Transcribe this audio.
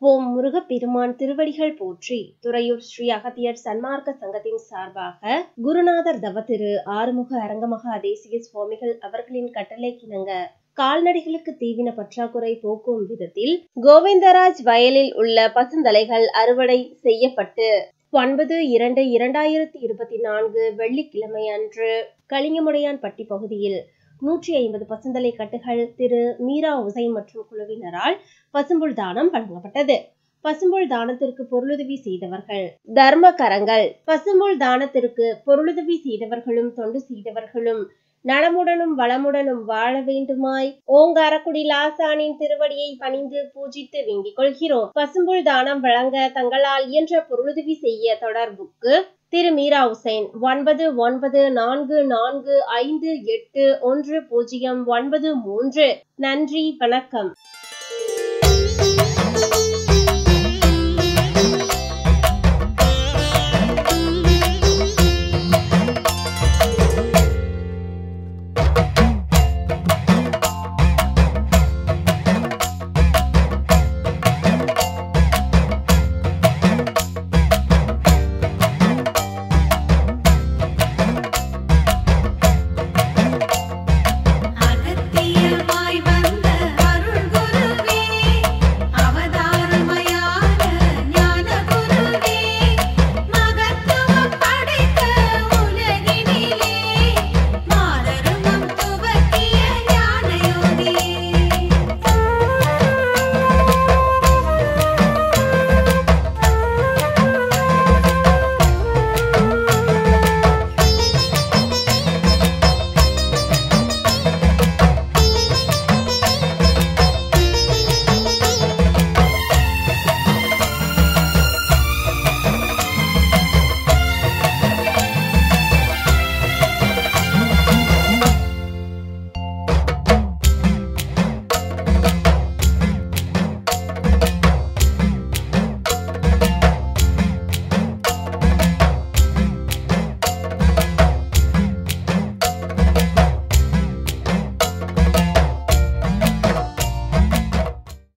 ஓம் முருகப்பெருமான் திருவடிகள் போற்றி. துறையூர் ஸ்ரீ அகத்தியர் சன்மார்க்க சங்கத்தின் சார்பாக குருநாதர் தவத்திரு ஆறுமுக அரங்கமகா தேசிக சுவாமிகள் அவர்களின் கட்டளைக்கிணங்க கால்நடைகளுக்கு தீவின பற்றாக்குறை போக்கும் விதத்தில் கோவிந்தராஜ் வயலில் உள்ள பசுந்தலைகள் அறுவடை செய்யப்பட்டு 9/2/2024 வெள்ளிக்கிழமை அன்று கலிங்கமுடையான்பட்டி பகுதியில் 150 பசுந்தலை கட்டுகள் திரு மீரா உசைன் மற்றும் குழுவினரால் பசும்புல் தானம் வழங்கப்பட்டது. பசும்புல் தானத்திற்கு பொருளுதவி செய்தவர்கள் தர்மகரங்கள். பசும்புல் தானத்திற்கு பொருளுதவி செய்தவர்களும் தொண்டு செய்தவர்களும் நலமுடனும் வளமுடனும் வாழ வேண்டுமாய் ஓங்காரக்குடி லாசானின் திருவடியை பணிந்து பூஜித்து வேண்டிக் கொள்கிறோம். பசும்புல் தானம் வழங்க தங்களால் இயன்ற பொருளுதவி செய்ய தொடர்புக்கு திரு மீரா உசைன் 9944581093. நன்றி, வணக்கம்.